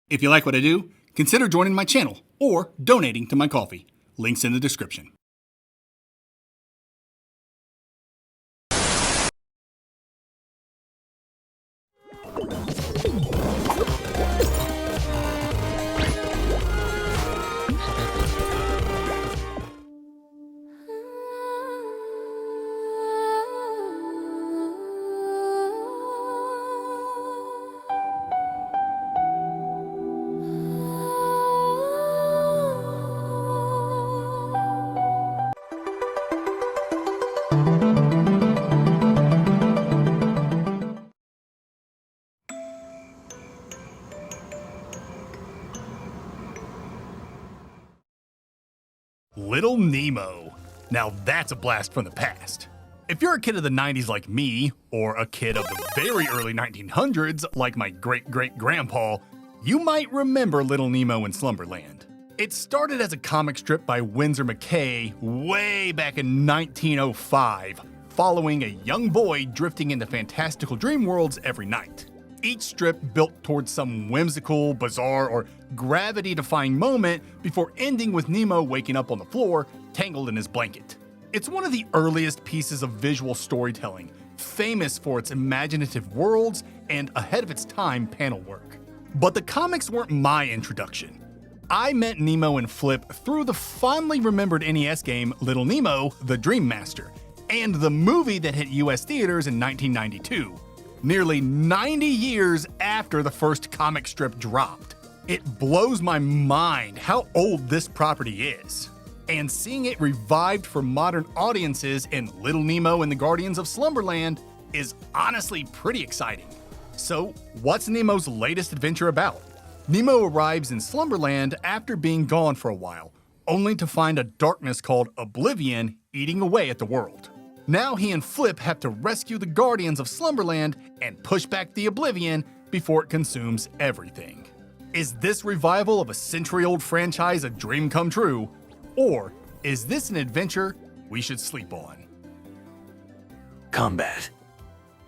If you like what I do, consider joining my channel or donating to my coffee. Links in the description. Little Nemo. Now that's a blast from the past. If you're a kid of the 90s like me, or a kid of the very early 1900s like my great-great-grandpa, you might remember Little Nemo in Slumberland. It started as a comic strip by Winsor McCay way back in 1905, following a young boy drifting into fantastical dream worlds every night. Each strip built towards some whimsical, bizarre, or gravity-defying moment before ending with Nemo waking up on the floor, tangled in his blanket. It's one of the earliest pieces of visual storytelling, famous for its imaginative worlds and ahead of its time panel work. But the comics weren't my introduction. I met Nemo and Flip through the fondly remembered NES game Little Nemo, The Dream Master, and the movie that hit US theaters in 1992. Nearly 90 years after the first comic strip dropped. It blows my mind how old this property is. And seeing it revived for modern audiences in Little Nemo and the Guardians of Slumberland is honestly pretty exciting. So, what's Nemo's latest adventure about? Nemo arrives in Slumberland after being gone for a while, only to find a darkness called Oblivion eating away at the world. Now he and Flip have to rescue the Guardians of Slumberland and push back the Oblivion before it consumes everything. Is this revival of a century-old franchise a dream come true? Or is this an adventure we should sleep on? Combat.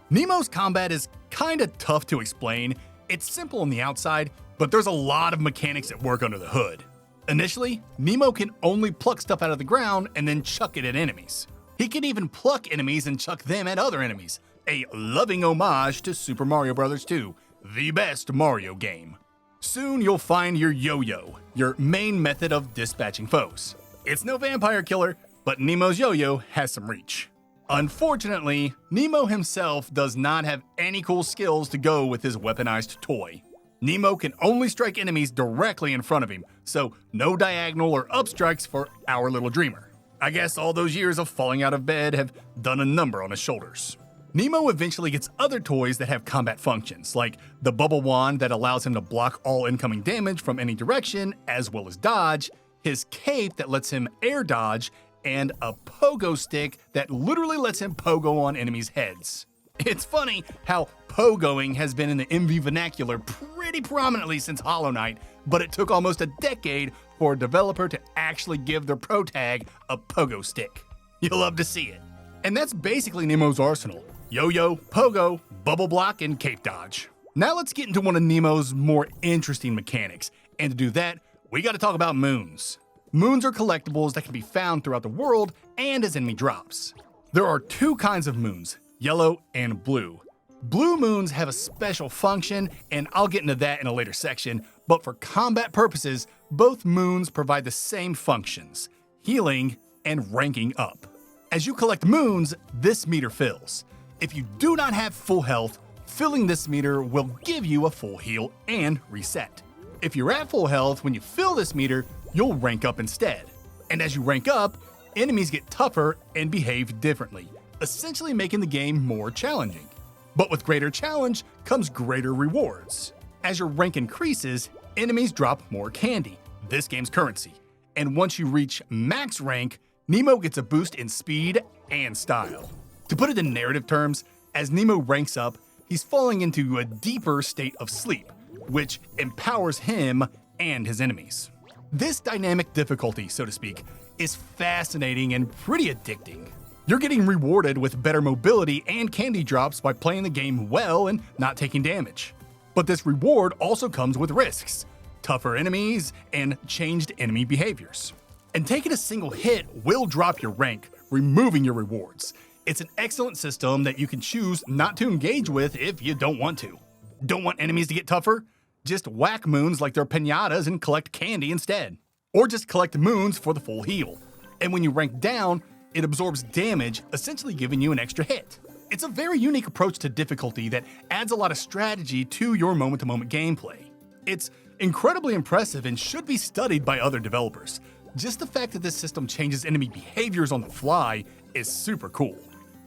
Nemo's combat is kinda tough to explain. It's simple on the outside, but there's a lot of mechanics at work under the hood. Initially, Nemo can only pluck stuff out of the ground and then chuck it at enemies. He can even pluck enemies and chuck them at other enemies, a loving homage to Super Mario Bros. 2, the best Mario game. Soon you'll find your yo-yo, your main method of dispatching foes. It's no vampire killer, but Nemo's yo-yo has some reach. Unfortunately, Nemo himself does not have any cool skills to go with his weaponized toy. Nemo can only strike enemies directly in front of him, so no diagonal or up strikes for our little dreamer. I guess all those years of falling out of bed have done a number on his shoulders. Nemo eventually gets other toys that have combat functions, like the bubble wand that allows him to block all incoming damage from any direction, as well as dodge, his cape that lets him air dodge, and a pogo stick that literally lets him pogo on enemies' heads. It's funny how pogoing has been in the MV vernacular pretty prominently since Hollow Knight, but it took almost a decade for a developer to actually give their pro tag a pogo stick. You'll love to see it. And that's basically Nemo's arsenal: yo-yo, pogo, bubble block, and cape dodge. Now let's get into one of Nemo's more interesting mechanics, and to do that, we gotta talk about moons. Moons are collectibles that can be found throughout the world and as enemy drops. There are two kinds of moons, yellow and blue. Blue moons have a special function, and I'll get into that in a later section, but for combat purposes, both moons provide the same functions: healing and ranking up. As you collect moons, this meter fills. If you do not have full health, filling this meter will give you a full heal and reset. If you're at full health when you fill this meter, you'll rank up instead. And as you rank up, enemies get tougher and behave differently, essentially making the game more challenging. But with greater challenge comes greater rewards. As your rank increases, enemies drop more candy, this game's currency. And once you reach max rank, Nemo gets a boost in speed and style. To put it in narrative terms, as Nemo ranks up, he's falling into a deeper state of sleep, which empowers him and his enemies. This dynamic difficulty, so to speak, is fascinating and pretty addicting. You're getting rewarded with better mobility and candy drops by playing the game well and not taking damage. But this reward also comes with risks, tougher enemies, and changed enemy behaviors. And taking a single hit will drop your rank, removing your rewards. It's an excellent system that you can choose not to engage with if you don't want to. Don't want enemies to get tougher? Just whack moons like they're piñatas and collect candy instead. Or just collect moons for the full heal. And when you rank down, it absorbs damage, essentially giving you an extra hit. It's a very unique approach to difficulty that adds a lot of strategy to your moment-to-moment gameplay. It's incredibly impressive and should be studied by other developers. Just the fact that this system changes enemy behaviors on the fly is super cool.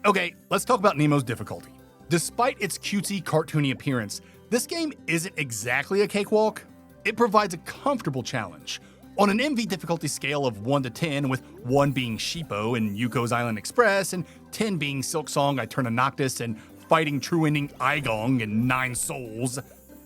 Okay, let's talk about Nemo's difficulty. Despite its cutesy, cartoony appearance, this game isn't exactly a cakewalk. It provides a comfortable challenge. On an MV difficulty scale of 1 to 10, with 1 being Sheepo in Yuko's Island Express, and 10 being Silksong, Eterna Noctis, and fighting true ending Aigong in 9 Souls,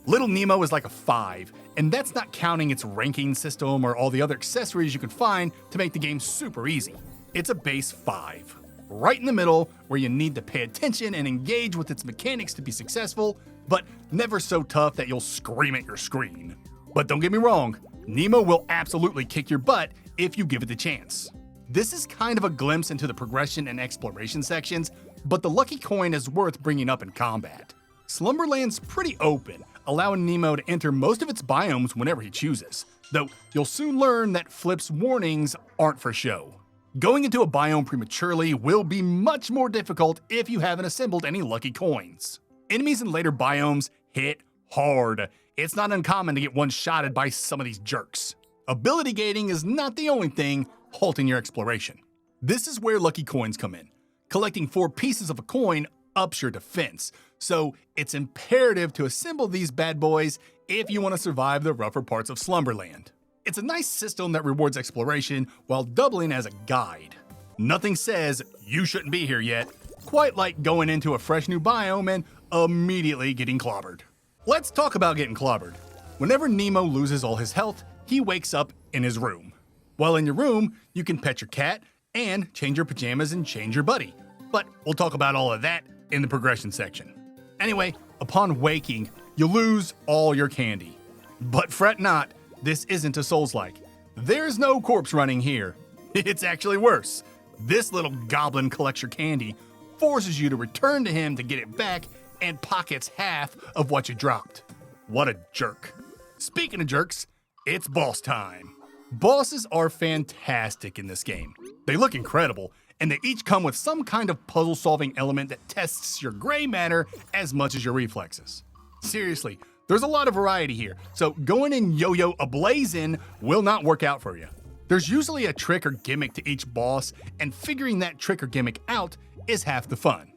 Little Nemo is like a 5, and that's not counting its ranking system or all the other accessories you can find to make the game super easy. It's a base 5. Right in the middle, where you need to pay attention and engage with its mechanics to be successful, but never so tough that you'll scream at your screen. But don't get me wrong, Nemo will absolutely kick your butt if you give it the chance. This is kind of a glimpse into the progression and exploration sections, but the lucky coin is worth bringing up in combat. Slumberland's pretty open, allowing Nemo to enter most of its biomes whenever he chooses, though you'll soon learn that Flip's warnings aren't for show. Going into a biome prematurely will be much more difficult if you haven't assembled any lucky coins. Enemies in later biomes hit hard. It's not uncommon to get one-shotted by some of these jerks. Ability gating is not the only thing halting your exploration. This is where lucky coins come in. Collecting 4 pieces of a coin ups your defense, so it's imperative to assemble these bad boys if you want to survive the rougher parts of Slumberland. It's a nice system that rewards exploration while doubling as a guide. Nothing says you shouldn't be here yet, quite like going into a fresh new biome and immediately getting clobbered. Let's talk about getting clobbered. Whenever Nemo loses all his health, he wakes up in his room. While in your room, you can pet your cat and change your pajamas and change your buddy. But we'll talk about all of that in the progression section. Anyway, upon waking, you lose all your candy. But fret not, this isn't a Souls-like. There's no corpse running here. It's actually worse. This little goblin collects your candy, forces you to return to him to get it back, and pockets half of what you dropped. What a jerk. Speaking of jerks, it's boss time. Bosses are fantastic in this game. They look incredible, and they each come with some kind of puzzle-solving element that tests your gray matter as much as your reflexes. Seriously, there's a lot of variety here, so going in yo-yo ablazing will not work out for you. There's usually a trick or gimmick to each boss, and figuring that trick or gimmick out is half the fun.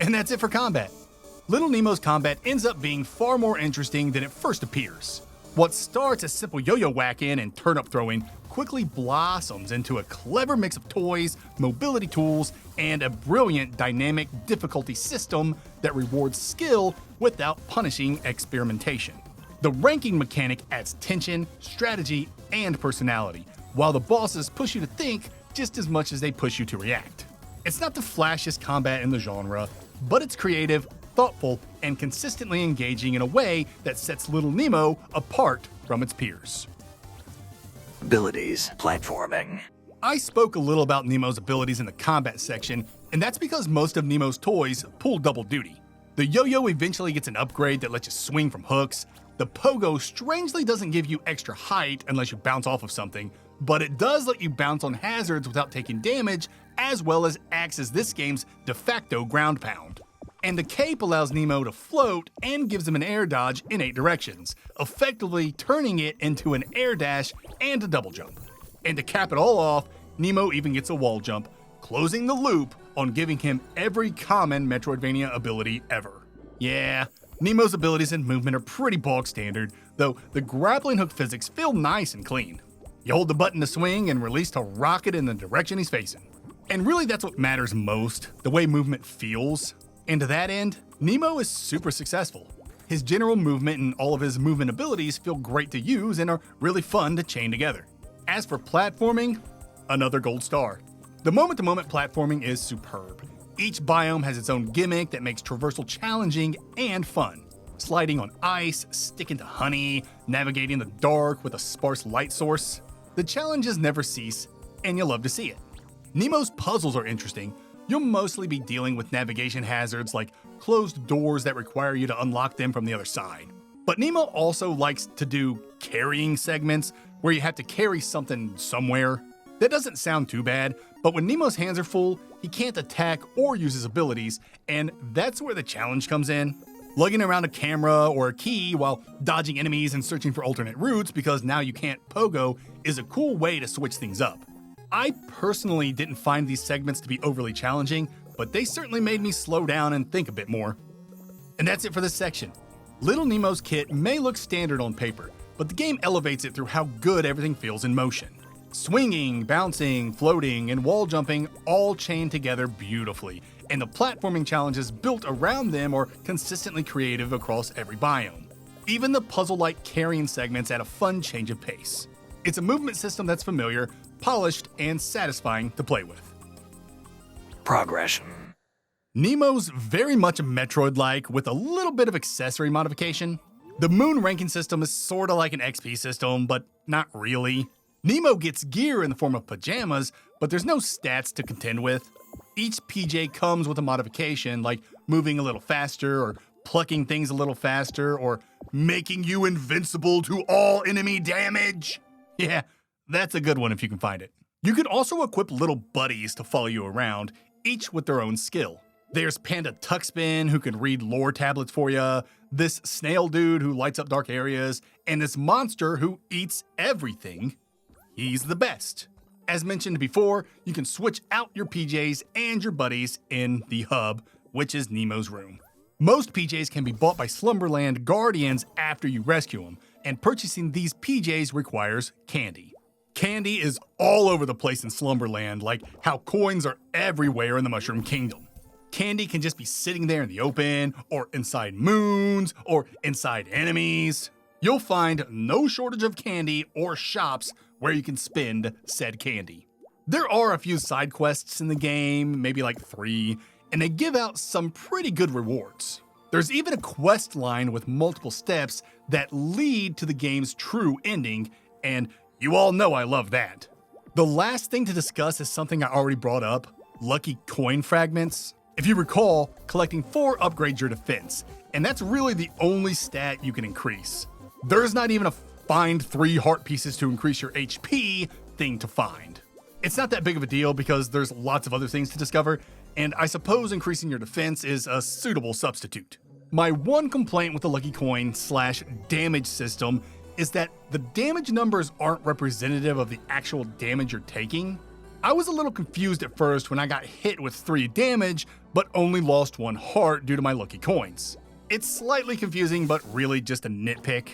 And that's it for combat. Little Nemo's combat ends up being far more interesting than it first appears. What starts as simple yo-yo whack-in and turnip throwing quickly blossoms into a clever mix of toys, mobility tools, and a brilliant dynamic difficulty system that rewards skill without punishing experimentation. The ranking mechanic adds tension, strategy, and personality, while the bosses push you to think just as much as they push you to react. It's not the flashiest combat in the genre, but it's creative, thoughtful, and consistently engaging in a way that sets Little Nemo apart from its peers. Abilities, platforming. I spoke a little about Nemo's abilities in the combat section, and that's because most of Nemo's toys pull double duty. The yo-yo eventually gets an upgrade that lets you swing from hooks. The pogo strangely doesn't give you extra height unless you bounce off of something, but it does let you bounce on hazards without taking damage, as well as acts as this game's de facto ground pound. And the cape allows Nemo to float and gives him an air dodge in 8 directions, effectively turning it into an air dash and a double jump. And to cap it all off, Nemo even gets a wall jump, closing the loop on giving him every common Metroidvania ability ever. Yeah, Nemo's abilities and movement are pretty bog standard, though the grappling hook physics feel nice and clean. You hold the button to swing and release to rocket in the direction he's facing. And really that's what matters most, the way movement feels. And to that end, Nemo is super successful. His general movement and all of his movement abilities feel great to use and are really fun to chain together. As for platforming, another gold star. The moment-to-moment platforming is superb. Each biome has its own gimmick that makes traversal challenging and fun. sliding on ice, sticking to honey, navigating the dark with a sparse light source. The challenges never cease, and you'll love to see it. Nemo's puzzles are interesting. You'll mostly be dealing with navigation hazards like closed doors that require you to unlock them from the other side. But Nemo also likes to do carrying segments where you have to carry something somewhere. That doesn't sound too bad, but when Nemo's hands are full, he can't attack or use his abilities, and that's where the challenge comes in. Lugging around a camera or a key while dodging enemies and searching for alternate routes because now you can't pogo is a cool way to switch things up. I personally didn't find these segments to be overly challenging, but they certainly made me slow down and think a bit more. And that's it for this section. Little Nemo's kit may look standard on paper, but the game elevates it through how good everything feels in motion. Swinging, bouncing, floating, and wall jumping all chain together beautifully, and the platforming challenges built around them are consistently creative across every biome. Even the puzzle-like carrying segments add a fun change of pace. It's a movement system that's familiar, polished, and satisfying to play with. Progression. Nemo's very much a Metroid-like with a little bit of accessory modification. The moon ranking system is sorta like an XP system, but not really. Nemo gets gear in the form of pajamas, but there's no stats to contend with. Each PJ comes with a modification, like moving a little faster, or plucking things a little faster, or making you invincible to all enemy damage. Yeah, that's a good one if you can find it. You can also equip little buddies to follow you around, each with their own skill. There's Panda Tuckspin, who can read lore tablets for you, this snail dude who lights up dark areas, and this monster who eats everything. He's the best. As mentioned before, you can switch out your PJs and your buddies in the hub, which is Nemo's room. Most PJs can be bought by Slumberland guardians after you rescue them, and purchasing these PJs requires candy. Candy is all over the place in Slumberland, like how coins are everywhere in the Mushroom Kingdom. Candy can just be sitting there in the open, or inside moons, or inside enemies. You'll find no shortage of candy or shops where you can spend said candy. There are a few side quests in the game, maybe like 3, and they give out some pretty good rewards. There's even a quest line with multiple steps that lead to the game's true ending, and you all know I love that. The last thing to discuss is something I already brought up, lucky coin fragments. If you recall, collecting 4 upgrades your defense, and that's really the only stat you can increase. There's not even a find 3 heart pieces to increase your HP thing to find. It's not that big of a deal because there's lots of other things to discover, and I suppose increasing your defense is a suitable substitute. My one complaint with the lucky coin / damage system is that the damage numbers aren't representative of the actual damage you're taking. I was a little confused at first when I got hit with 3 damage, but only lost 1 heart due to my lucky coins. It's slightly confusing, but really just a nitpick.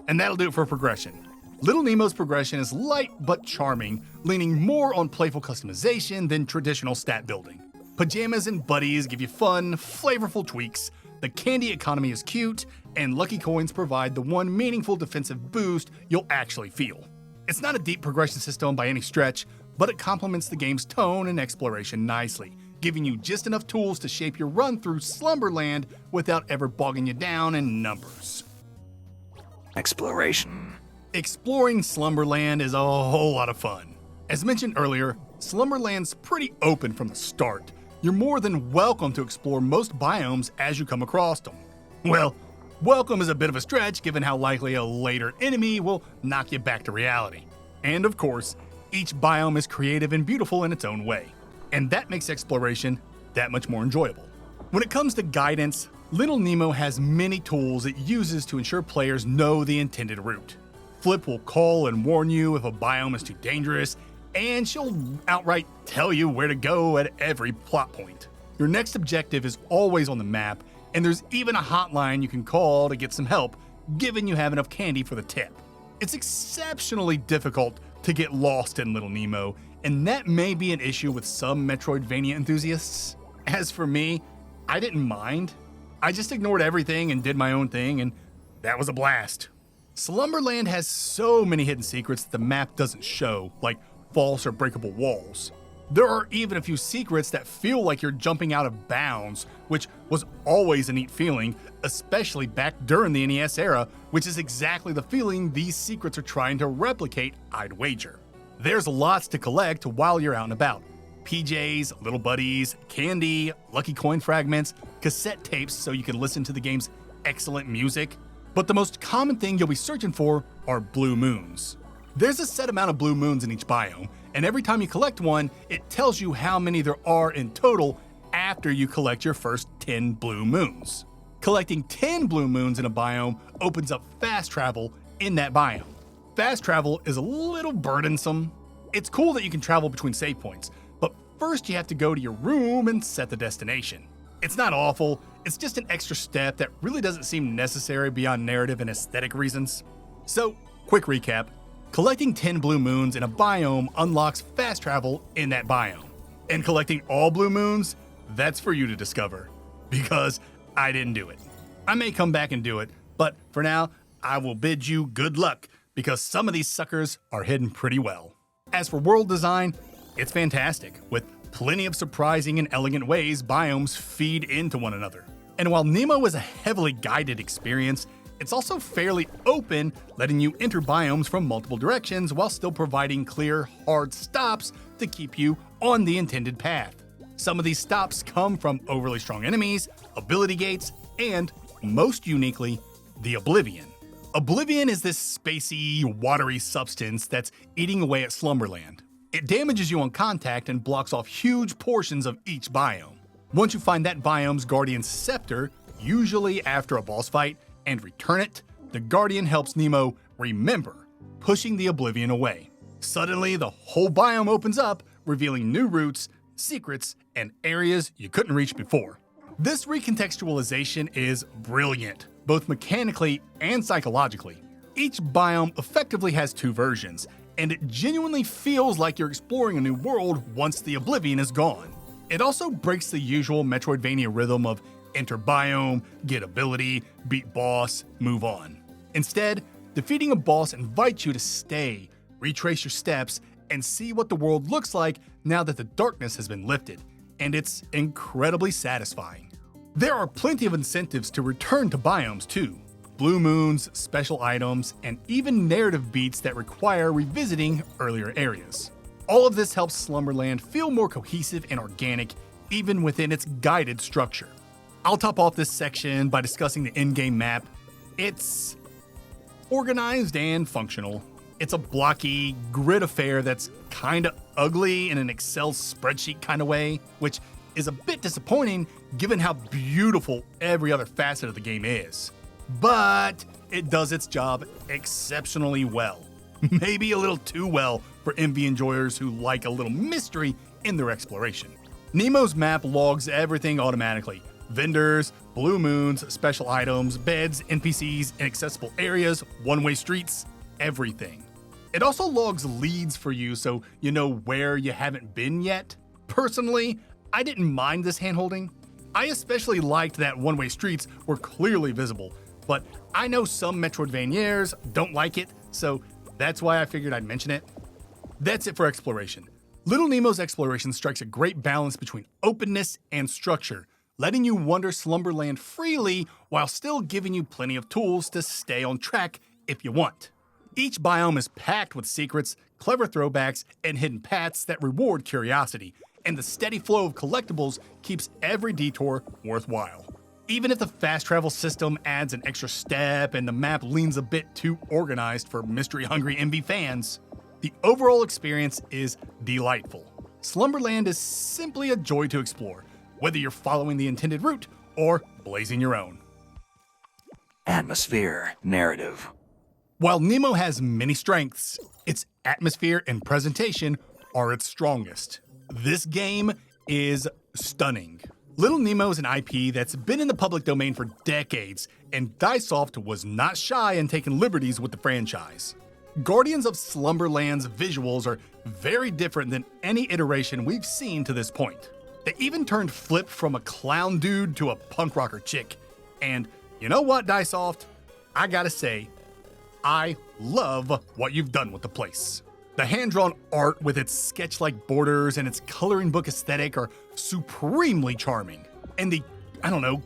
And that'll do it for progression. Little Nemo's progression is light but charming, leaning more on playful customization than traditional stat building. Pajamas and buddies give you fun, flavorful tweaks, the candy economy is cute, and lucky coins provide the one meaningful defensive boost you'll actually feel. It's not a deep progression system by any stretch, but it complements the game's tone and exploration nicely, giving you just enough tools to shape your run through Slumberland without ever bogging you down in numbers. Exploration. Exploring Slumberland is a whole lot of fun. As mentioned earlier, Slumberland's pretty open from the start. You're more than welcome to explore most biomes as you come across them. Well, welcome is a bit of a stretch given how likely a later enemy will knock you back to reality. And of course, each biome is creative and beautiful in its own way, and that makes exploration that much more enjoyable. When it comes to guidance, Little Nemo has many tools it uses to ensure players know the intended route. Flip will call and warn you if a biome is too dangerous, and she'll outright tell you where to go at every plot point. Your next objective is always on the map, and there's even a hotline you can call to get some help, given you have enough candy for the tip. It's exceptionally difficult to get lost in Little Nemo, and that may be an issue with some Metroidvania enthusiasts. As for me, I didn't mind. I just ignored everything and did my own thing, and that was a blast. Slumberland has so many hidden secrets that the map doesn't show, like false or breakable walls. There are even a few secrets that feel like you're jumping out of bounds, which was always a neat feeling, especially back during the NES era, which is exactly the feeling these secrets are trying to replicate, I'd wager. There's lots to collect while you're out and about. PJs, little buddies, candy, lucky coin fragments, cassette tapes so you can listen to the game's excellent music. But the most common thing you'll be searching for are blue moons. There's a set amount of blue moons in each biome, and every time you collect one, it tells you how many there are in total after you collect your first 10 blue moons. Collecting 10 blue moons in a biome opens up fast travel in that biome. Fast travel is a little burdensome. It's cool that you can travel between save points, but first you have to go to your room and set the destination. It's not awful, it's just an extra step that really doesn't seem necessary beyond narrative and aesthetic reasons. So, quick recap. Collecting 10 blue moons in a biome unlocks fast travel in that biome. And collecting all blue moons, that's for you to discover. Because I didn't do it. I may come back and do it, but for now, I will bid you good luck, because some of these suckers are hidden pretty well. As for world design, it's fantastic, with plenty of surprising and elegant ways biomes feed into one another. And while Nemo is a heavily guided experience, it's also fairly open, letting you enter biomes from multiple directions while still providing clear, hard stops to keep you on the intended path. Some of these stops come from overly strong enemies, ability gates, and, most uniquely, the Oblivion. Oblivion is this spacey, watery substance that's eating away at Slumberland. It damages you on contact and blocks off huge portions of each biome. Once you find that biome's Guardian's Scepter, usually after a boss fight, and return it, the Guardian helps Nemo remember, pushing the Oblivion away. Suddenly, the whole biome opens up, revealing new routes, secrets, and areas you couldn't reach before. This recontextualization is brilliant, both mechanically and psychologically. Each biome effectively has two versions, and it genuinely feels like you're exploring a new world once the Oblivion is gone. It also breaks the usual Metroidvania rhythm of enter biome, get ability, beat boss, move on. Instead, defeating a boss invites you to stay, retrace your steps, and see what the world looks like now that the darkness has been lifted, and it's incredibly satisfying. There are plenty of incentives to return to biomes too. Blue moons, special items, and even narrative beats that require revisiting earlier areas. All of this helps Slumberland feel more cohesive and organic, even within its guided structure. I'll top off this section by discussing the in-game map. It's organized and functional. It's a blocky grid affair that's kinda ugly in an Excel spreadsheet kind of way, which is a bit disappointing given how beautiful every other facet of the game is. But it does its job exceptionally well. Maybe a little too well for MV enjoyers who like a little mystery in their exploration. Nemo's map logs everything automatically. Vendors, blue moons, special items, beds, NPCs, inaccessible areas, one-way streets, everything. It also logs leads for you so you know where you haven't been yet. Personally, I didn't mind this handholding. I especially liked that one-way streets were clearly visible, but I know some Metroidvaniers don't like it, so that's why I figured I'd mention it. That's it for exploration. Little Nemo's exploration strikes a great balance between openness and structure, letting you wander Slumberland freely while still giving you plenty of tools to stay on track if you want. Each biome is packed with secrets, clever throwbacks, and hidden paths that reward curiosity, and the steady flow of collectibles keeps every detour worthwhile. Even if the fast travel system adds an extra step and the map leans a bit too organized for mystery-hungry MV fans, the overall experience is delightful. Slumberland is simply a joy to explore, whether you're following the intended route or blazing your own. Atmosphere, narrative. While Nemo has many strengths, its atmosphere and presentation are its strongest. This game is stunning. Little Nemo is an IP that's been in the public domain for decades, and Dicesoft was not shy in taking liberties with the franchise. Guardians of Slumberland's visuals are very different than any iteration we've seen to this point. They even turned Flip from a clown dude to a punk rocker chick. And you know what, Dicesoft? I gotta say, I love what you've done with the place. The hand-drawn art with its sketch-like borders and its coloring book aesthetic are supremely charming. And the,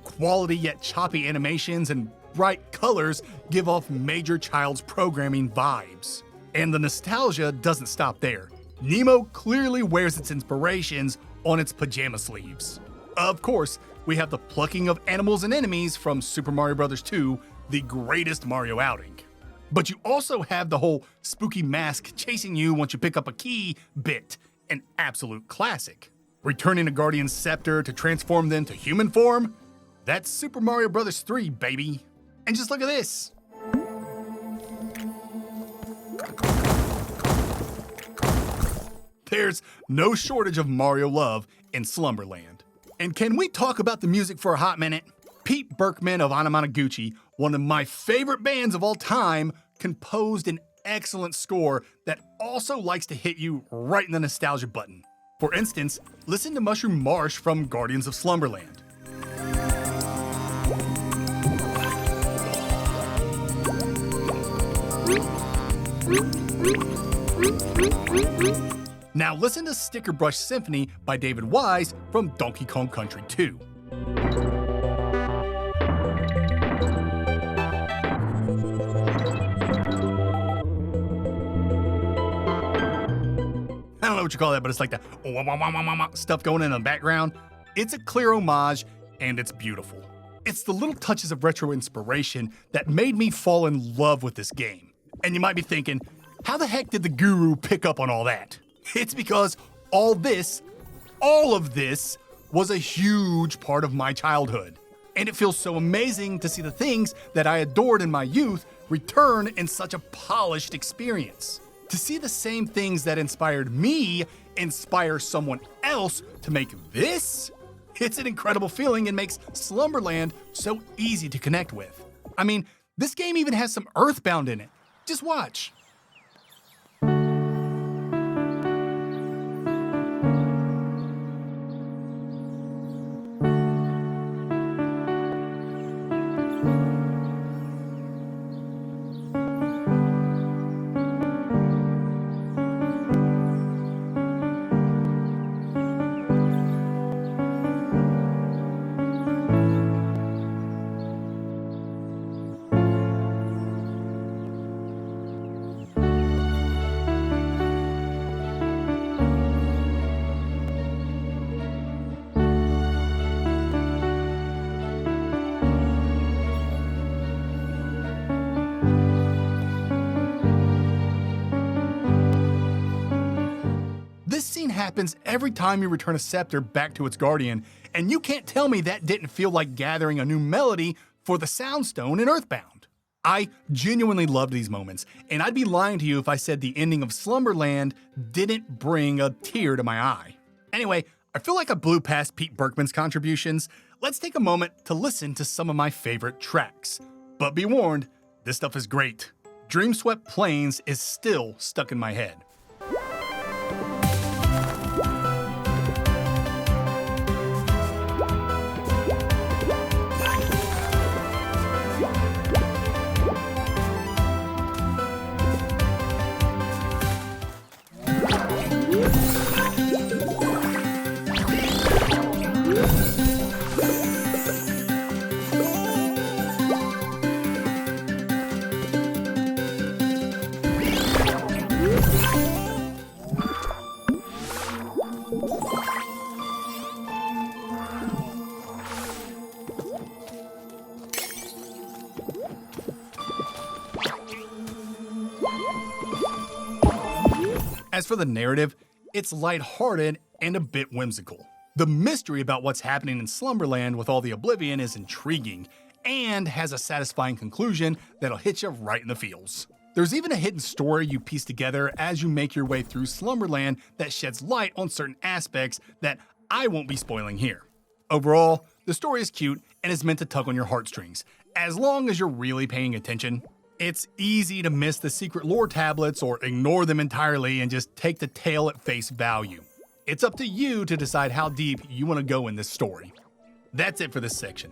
quality yet choppy animations and bright colors give off major child's programming vibes. And the nostalgia doesn't stop there. Nemo clearly wears its inspirations on its pajama sleeves. Of course, we have the plucking of animals and enemies from Super Mario Bros. 2, the greatest Mario outing. But you also have the whole spooky mask chasing you once you pick up a key bit, an absolute classic. Returning a Guardian's scepter to transform them to human form? That's Super Mario Bros. 3, baby. And just look at this. There's no shortage of Mario love in Slumberland. And can we talk about the music for a hot minute? Pete Berkman of Anamanaguchi, one of my favorite bands of all time, composed an excellent score that also likes to hit you right in the nostalgia button. For instance, listen to Mushroom Marsh from Guardians of Slumberland. Now listen to Sticker Brush Symphony by David Wise from Donkey Kong Country 2. I don't know what you call that, but it's like the stuff going in the background. It's a clear homage, and it's beautiful. It's the little touches of retro inspiration that made me fall in love with this game. And you might be thinking, how the heck did the guru pick up on all that? It's because all of this was a huge part of my childhood. And it feels so amazing to see the things that I adored in my youth return in such a polished experience. To see the same things that inspired me inspire someone else to make this? It's an incredible feeling and makes Slumberland so easy to connect with. I mean, this game even has some Earthbound in it. Just watch. This scene happens every time you return a scepter back to its guardian, and you can't tell me that didn't feel like gathering a new melody for the Soundstone in Earthbound. I genuinely loved these moments, and I'd be lying to you if I said the ending of Slumberland didn't bring a tear to my eye. Anyway, I feel like I blew past Pete Berkman's contributions. Let's take a moment to listen to some of my favorite tracks. But be warned, this stuff is great. Dreamswept Plains is still stuck in my head. As for the narrative, it's lighthearted and a bit whimsical. The mystery about what's happening in Slumberland with all the oblivion is intriguing, and has a satisfying conclusion that'll hit you right in the feels. There's even a hidden story you piece together as you make your way through Slumberland that sheds light on certain aspects that I won't be spoiling here. Overall, the story is cute and is meant to tug on your heartstrings, as long as you're really paying attention. It's easy to miss the secret lore tablets or ignore them entirely and just take the tale at face value. It's up to you to decide how deep you want to go in this story. That's it for this section.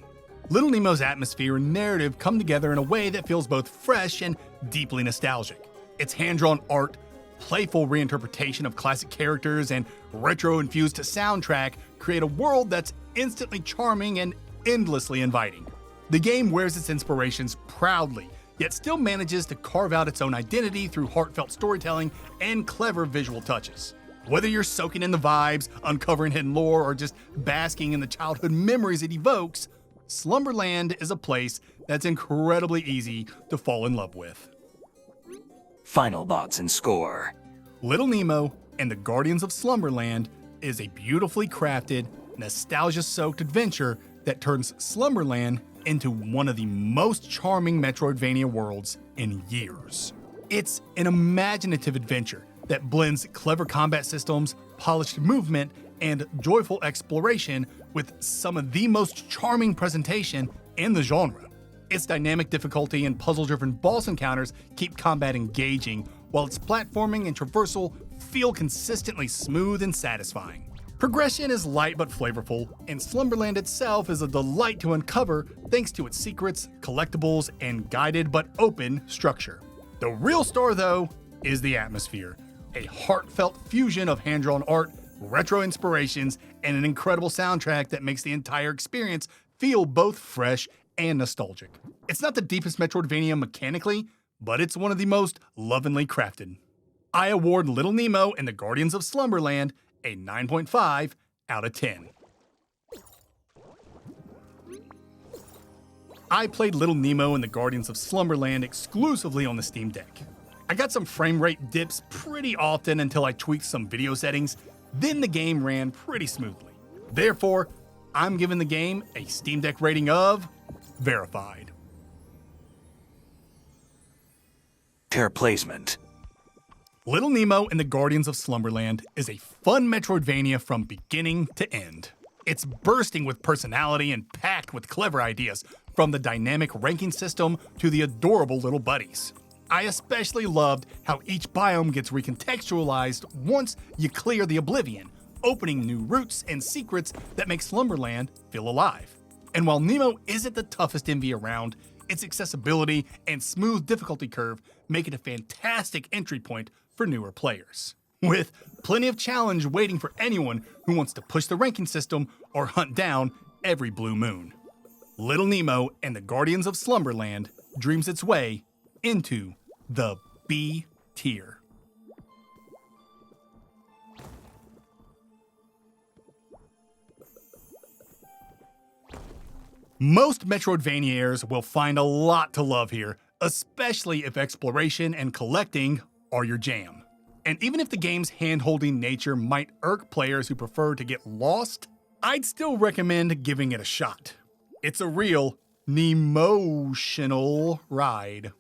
Little Nemo's atmosphere and narrative come together in a way that feels both fresh and deeply nostalgic. Its hand-drawn art, playful reinterpretation of classic characters and retro-infused soundtrack create a world that's instantly charming and endlessly inviting. The game wears its inspirations proudly, yet still manages to carve out its own identity through heartfelt storytelling and clever visual touches. Whether you're soaking in the vibes, uncovering hidden lore, or just basking in the childhood memories it evokes, Slumberland is a place that's incredibly easy to fall in love with. Final thoughts and score. Little Nemo and the Guardians of Slumberland is a beautifully crafted, nostalgia-soaked adventure that turns Slumberland into one of the most charming Metroidvania worlds in years. It's an imaginative adventure that blends clever combat systems, polished movement, and joyful exploration with some of the most charming presentation in the genre. Its dynamic difficulty and puzzle-driven boss encounters keep combat engaging, while its platforming and traversal feel consistently smooth and satisfying. Progression is light but flavorful, and Slumberland itself is a delight to uncover thanks to its secrets, collectibles, and guided but open structure. The real star, though, is the atmosphere. A heartfelt fusion of hand-drawn art, retro inspirations, and an incredible soundtrack that makes the entire experience feel both fresh and nostalgic. It's not the deepest Metroidvania mechanically, but it's one of the most lovingly crafted. I award Little Nemo and the Guardians of Slumberland a 9.5 out of 10. I played Little Nemo and the Guardians of Slumberland exclusively on the Steam Deck. I got some frame rate dips pretty often until I tweaked some video settings, then the game ran pretty smoothly. Therefore, I'm giving the game a Steam Deck rating of verified. Fair placement. Little Nemo and the Guardians of Slumberland is a fun Metroidvania from beginning to end. It's bursting with personality and packed with clever ideas, from the dynamic ranking system to the adorable little buddies. I especially loved how each biome gets recontextualized once you clear the Oblivion, opening new routes and secrets that make Slumberland feel alive. And while Nemo isn't the toughest enemy around, its accessibility and smooth difficulty curve make it a fantastic entry point for newer players, with plenty of challenge waiting for anyone who wants to push the ranking system or hunt down every blue moon. Little Nemo and the Guardians of Slumberland dreams its way into the B tier. Most Metroidvaniaers will find a lot to love here, especially if exploration and collecting are your jam. And even if the game's hand-holding nature might irk players who prefer to get lost, I'd still recommend giving it a shot. It's a real Nemotional ride.